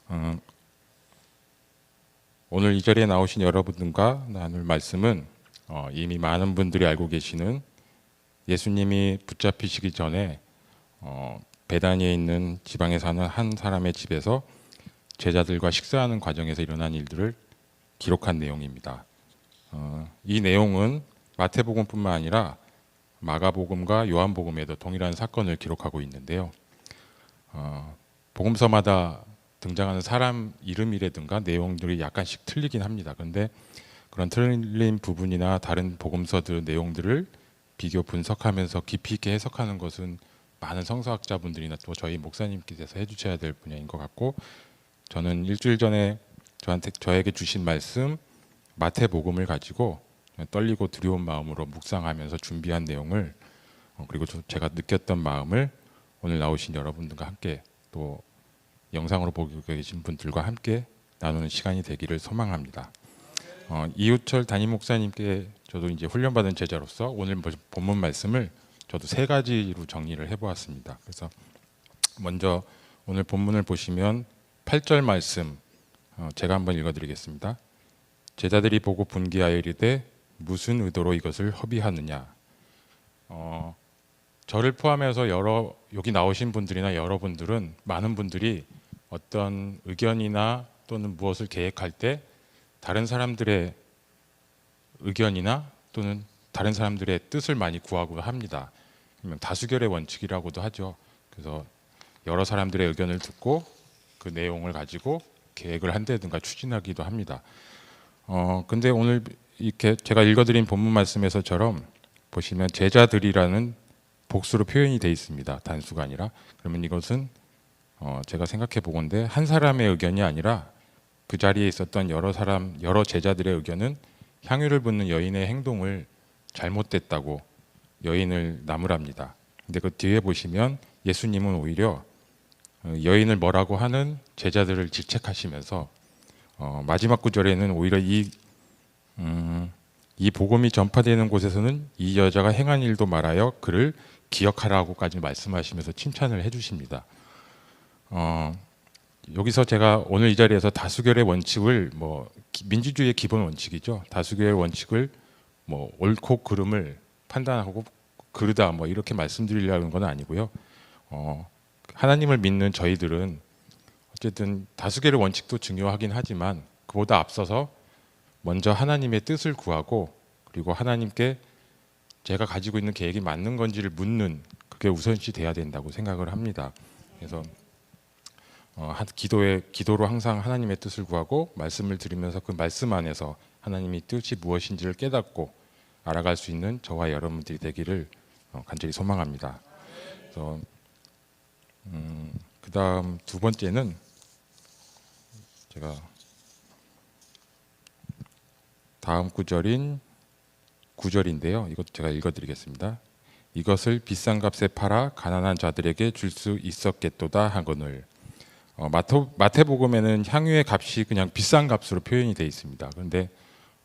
어, 오늘 이 자리에 나오신 여러분들과 나눌 말씀은 이미 많은 분들이 알고 계시는 예수님이 붙잡히시기 전에 베다니에 있는 지방에 사는 한 사람의 집에서 제자들과 식사하는 과정에서 일어난 일들을 기록한 내용입니다. 이 내용은 마태복음뿐만 아니라 마가복음과 요한복음에도 동일한 사건을 기록하고 있는데요. 복음서마다 등장하는 사람 이름이라든가 내용들이 약간씩 틀리긴 합니다. 그런데 그런 틀린 부분이나 다른 복음서들 내용들을 비교 분석하면서 깊이 있게 해석하는 것은 많은 성서학자분들이나 또 저희 목사님께서 해주셔야 될 분야인 것 같고, 저는 일주일 전에 저에게 주신 말씀 마태복음을 가지고 떨리고 두려운 마음으로 묵상하면서 준비한 내용을 그리고 제가 느꼈던 마음을 오늘 나오신 여러분들과 함께 또 영상으로 보고 계신 분들과 함께 나누는 시간이 되기를 소망합니다. 이우철 담임 목사님께 저도 이제 훈련받은 제자로서 오늘 본문 말씀을 저도 세 가지로 정리를 해보았습니다. 그래서 먼저 오늘 본문을 보시면 8절 말씀 제가 한번 읽어드리겠습니다. 제자들이 보고 분기하여 이르되 무슨 의도로 이것을 허비하느냐. 저를 포함해서 여기 나오신 분들이나 여러분들은 많은 분들이 어떤 의견이나 또는 무엇을 계획할 때 다른 사람들의 의견이나 또는 다른 사람들의 뜻을 많이 구하고 합니다. 다수결의 원칙이라고도 하죠. 그래서 여러 사람들의 의견을 듣고 그 내용을 가지고 계획을 한다든가 추진하기도 합니다. 근데 오늘 이렇게 제가 읽어드린 본문 말씀에서처럼 보시면 제자들이라는 복수로 표현이 되어 있습니다. 단수가 아니라. 그러면 이것은 제가 생각해 보건대 한 사람의 의견이 아니라 그 자리에 있었던 여러 제자들의 의견은 향유를 붓는 여인의 행동을 잘못됐다고 여인을 나무랍니다. 근데 그 뒤에 보시면 예수님은 오히려 여인을 뭐라고 하는 제자들을 질책하시면서 마지막 구절에는 오히려 이 복음이 전파되는 곳에서는 이 여자가 행한 일도 말하여 그를 기억하라고까지 말씀하시면서 칭찬을 해주십니다. 여기서 제가 오늘 이 자리에서 다수결의 원칙을 민주주의의 기본 원칙이죠. 다수결의 원칙을 옳고 그름을 판단하고 그르다 이렇게 말씀드리려는 건 아니고요. 하나님을 믿는 저희들은 어쨌든 다수결의 원칙도 중요하긴 하지만 그보다 앞서서 먼저 하나님의 뜻을 구하고 그리고 하나님께 제가 가지고 있는 계획이 맞는 건지를 묻는 그게 우선시 돼야 된다고 생각을 합니다. 그래서 기도로 항상 하나님의 뜻을 구하고 말씀을 드리면서 그 말씀 안에서 하나님의 뜻이 무엇인지를 깨닫고 알아갈 수 있는 저와 여러분들이 되기를 간절히 소망합니다. 그래서 그 다음 두 번째는 제가 다음 구절인 9절인데요. 이것 제가 읽어드리겠습니다. 이것을 비싼 값에 팔아 가난한 자들에게 줄 수 있었겠도다 하거늘. 마태복음에는 향유의 값이 그냥 비싼 값으로 표현이 되어 있습니다. 그런데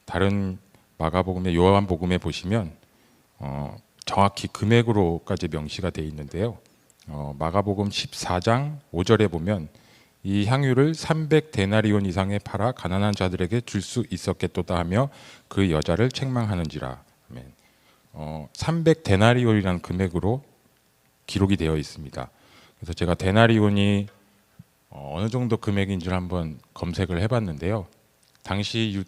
다른 마가복음의 요한복음에 보시면 정확히 금액으로까지 명시가 되어 있는데요. 마가복음 14장 5절에 보면 이 향유를 300데나리온 이상에 팔아 가난한 자들에게 줄 수 있었겠도다 하며 그 여자를 책망하는지라. 300데나리온이라는 금액으로 기록이 되어 있습니다. 그래서 제가 데나리온이 어느 정도 금액인지를 한번 검색을 해봤는데요. 당시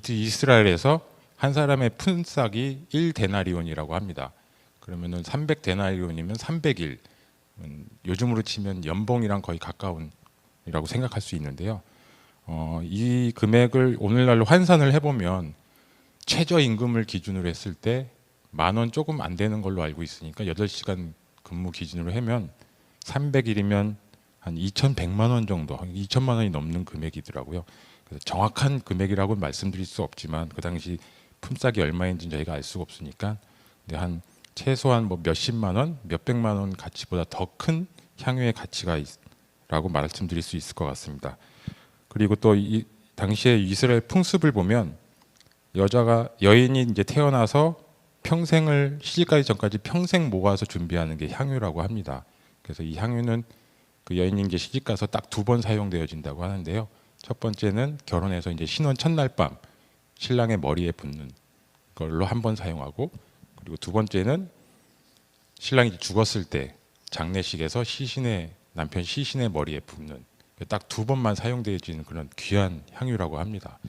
이스라엘에서 한 사람의 품삯이 1데나리온이라고 합니다. 그러면은 300데나리온이면 300일, 요즘으로 치면 연봉이랑 거의 가까운 이라고 생각할 수 있는데요. 이 금액을 오늘날로 환산을 해보면 최저임금을 기준으로 했을 때 10,000원 조금 안 되는 걸로 알고 있으니까 8시간 근무 기준으로 하면 300일이면 한 2,100만 원 정도, 한 2천만 원이 넘는 금액이더라고요. 그래서 정확한 금액이라고 말씀드릴 수 없지만 그 당시 품삯이 얼마인지는 저희가 알 수가 없으니까 근데 한 최소한 몇십만 원, 몇백만 원 가치보다 더 큰 향유의 가치가 라고 말씀드릴 수 있을 것 같습니다. 그리고 또 이 당시에 이스라엘 풍습을 보면 여인이 이제 태어나서 시집가기 전까지 평생 모아서 준비하는 게 향유라고 합니다. 그래서 이 향유는 그 여인이 이제 시집 가서 딱 2번 사용되어진다고 하는데요. 첫 번째는 결혼해서 이제 신혼 첫날 밤 신랑의 머리에 붓는 걸로 1번 사용하고, 그리고 2번째는 신랑이 죽었을 때 장례식에서 남편 시신의 머리에 붓는, 딱 2번만 사용되어지는 그런 귀한 향유라고 합니다.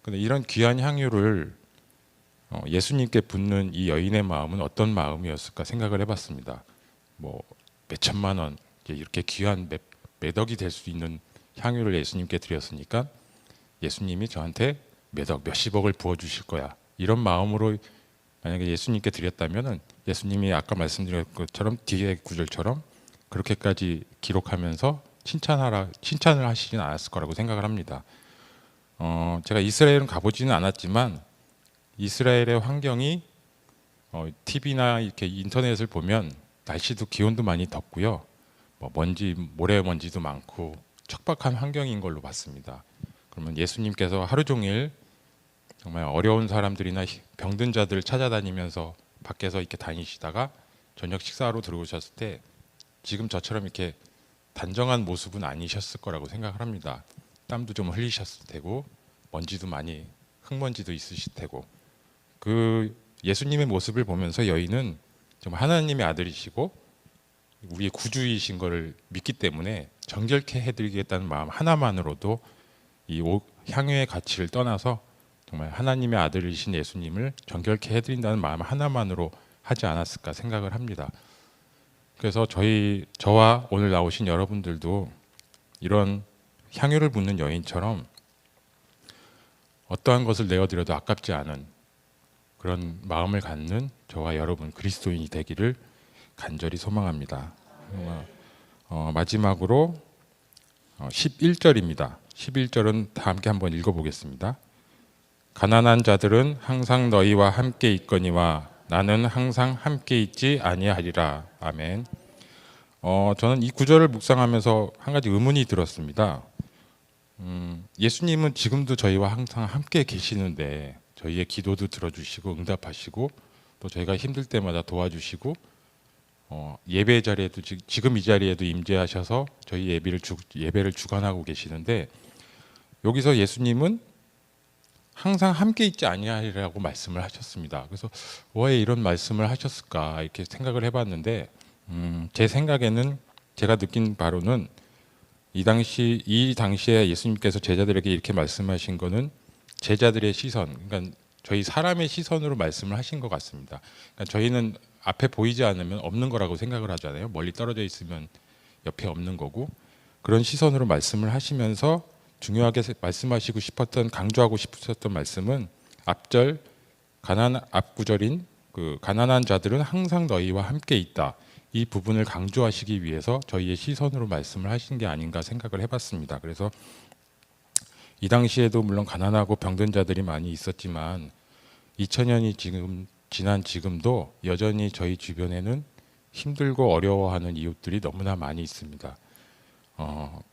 근데 이런 귀한 향유를 예수님께 붓는 이 여인의 마음은 어떤 마음이었을까 생각을 해봤습니다. 뭐 몇천만 원, 이렇게 귀한 매덕이 될 수 있는 향유를 예수님께 드렸으니까 예수님이 저한테 몇십억을 부어주실 거야, 이런 마음으로 만약에 예수님께 드렸다면은 예수님이 아까 말씀드린 것처럼 뒤에 구절처럼 그렇게까지 기록하면서 칭찬을 하시진 않았을 거라고 생각을 합니다. 제가 이스라엘은 가보지는 않았지만 이스라엘의 환경이 TV나 이렇게 인터넷을 보면 날씨도 기온도 많이 덥고요, 뭐 모래먼지도 많고 척박한 환경인 걸로 봤습니다. 그러면 예수님께서 하루 종일 정말 어려운 사람들이나 병든 자들을 찾아다니면서 밖에서 이렇게 다니시다가 저녁 식사하러 들어오셨을 때 지금 저처럼 이렇게 단정한 모습은 아니셨을 거라고 생각을 합니다. 땀도 좀 흘리셨을 테고 흙먼지도 있으실 테고, 그 예수님의 모습을 보면서 여인은 정말 하나님의 아들이시고 우리의 구주이신 것을 믿기 때문에 정결케 해드리겠다는 마음 하나만으로도 이 향유의 가치를 떠나서 정말 하나님의 아들이신 예수님을 정결케 해드린다는 마음 하나만으로 하지 않았을까 생각을 합니다. 그래서 저와 오늘 나오신 여러분들도 이런 향유를 붓는 여인처럼 어떠한 것을 내어드려도 아깝지 않은 그런 마음을 갖는 저와 여러분 그리스도인이 되기를 간절히 소망합니다. 마지막으로 11절입니다. 11절은 다 함께 한번 읽어보겠습니다. 가난한 자들은 항상 너희와 함께 있거니와 나는 항상 함께 있지 아니하리라. 아멘. 저는 이 구절을 묵상하면서 한 가지 의문이 들었습니다. 예수님은 지금도 저희와 항상 함께 계시는데 저희의 기도도 들어주시고 응답하시고 또 저희가 힘들 때마다 도와주시고 예배 자리에도 지금 이 자리에도 임재하셔서 저희 예배를 주관하고 계시는데, 여기서 예수님은 항상 함께 있지 아니하리라고 말씀을 하셨습니다. 그래서 왜 이런 말씀을 하셨을까 이렇게 생각을 해봤는데, 제 생각에는 제가 느낀 바로는 이 당시에 예수님께서 제자들에게 이렇게 말씀하신 거는 제자들의 시선, 그러니까 저희 사람의 시선으로 말씀을 하신 것 같습니다. 그러니까 저희는 앞에 보이지 않으면 없는 거라고 생각을 하잖아요. 멀리 떨어져 있으면 옆에 없는 거고, 그런 시선으로 말씀을 하시면서 중요하게 말씀하시고 싶었던, 강조하고 싶으셨던 말씀은 앞구절인 그 가난한 자들은 항상 너희와 함께 있다, 이 부분을 강조하시기 위해서 저희의 시선으로 말씀을 하신 게 아닌가 생각을 해봤습니다. 그래서 이 당시에도 물론 가난하고 병든 자들이 많이 있었지만 2000년이 지난 지금도 여전히 저희 주변에는 힘들고 어려워하는 이웃들이 너무나 많이 있습니다.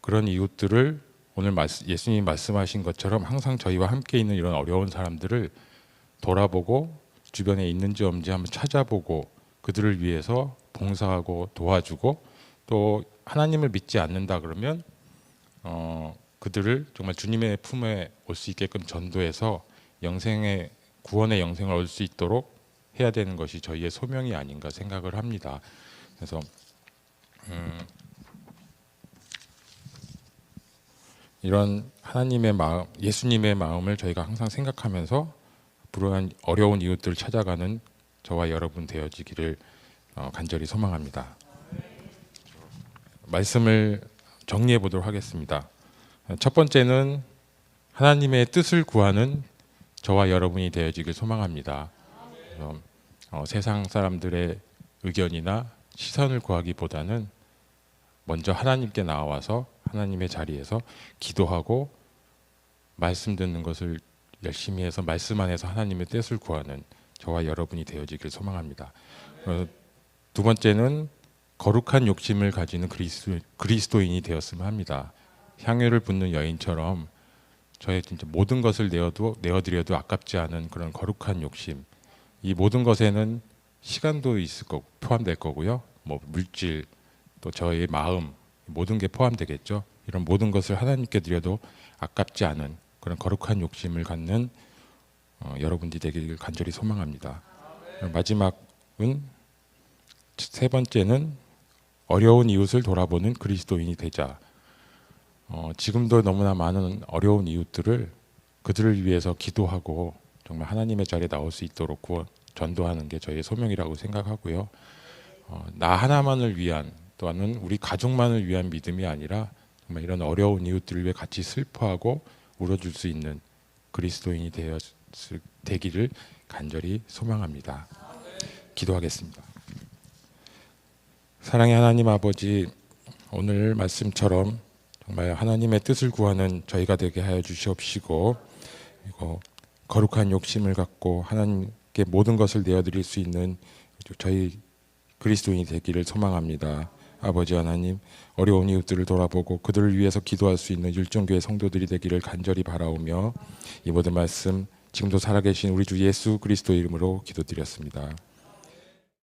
그런 이웃들을 오늘 예수님이 말씀하신 것처럼 항상 저희와 함께 있는 이런 어려운 사람들을 돌아보고 주변에 있는지 없는지 한번 찾아보고 그들을 위해서 봉사하고 도와주고, 또 하나님을 믿지 않는다 그러면 그들을 정말 주님의 품에 올 수 있게끔 전도해서 구원의 영생을 얻을 수 있도록 해야 되는 것이 저희의 소명이 아닌가 생각을 합니다. 그래서 이런 하나님의 마음, 예수님의 마음을 저희가 항상 생각하면서 불우한 어려운 이웃들을 찾아가는 저와 여러분 되어지기를 간절히 소망합니다. 말씀을 정리해 보도록 하겠습니다. 첫 번째는 하나님의 뜻을 구하는 저와 여러분이 되어지길 소망합니다. 세상 사람들의 의견이나 시선을 구하기보다는 먼저 하나님께 나와서 하나님의 자리에서 기도하고 말씀 듣는 것을 열심히 해서 말씀 안에서 하나님의 뜻을 구하는 저와 여러분이 되어지길 소망합니다. 두 번째는 거룩한 욕심을 가지는 그리스도인이 되었으면 합니다. 향유를 붓는 여인처럼 저의 진짜 모든 것을 내어드려도 아깝지 않은 그런 거룩한 욕심, 이 모든 것에는 시간도 있을 거고 포함될 거고요. 뭐 물질, 또 저의 마음, 모든 게 포함되겠죠. 이런 모든 것을 하나님께 드려도 아깝지 않은 그런 거룩한 욕심을 갖는 여러분들이 되기를 간절히 소망합니다. 마지막은 세 번째는 어려운 이웃을 돌아보는 그리스도인이 되자. 지금도 너무나 많은 어려운 이웃들을 그들을 위해서 기도하고 정말 하나님의 자리에 나올 수 있도록 전도하는 게 저희의 소명이라고 생각하고요. 나 하나만을 위한 또는 우리 가족만을 위한 믿음이 아니라 정말 이런 어려운 이웃들을 위해 같이 슬퍼하고 울어줄 수 있는 그리스도인이 되기를 간절히 소망합니다. 기도하겠습니다. 사랑의 하나님 아버지, 오늘 말씀처럼 정말 하나님의 뜻을 구하는 저희가 되게 하여 주시옵시고, 그리고 거룩한 욕심을 갖고 하나님께 모든 것을 내어드릴 수 있는 저희 그리스도인이 되기를 소망합니다. 아버지 하나님, 어려운 이웃들을 돌아보고 그들을 위해서 기도할 수 있는 율종교회 성도들이 되기를 간절히 바라오며, 이 모든 말씀 지금도 살아계신 우리 주 예수 그리스도 이름으로 기도드렸습니다.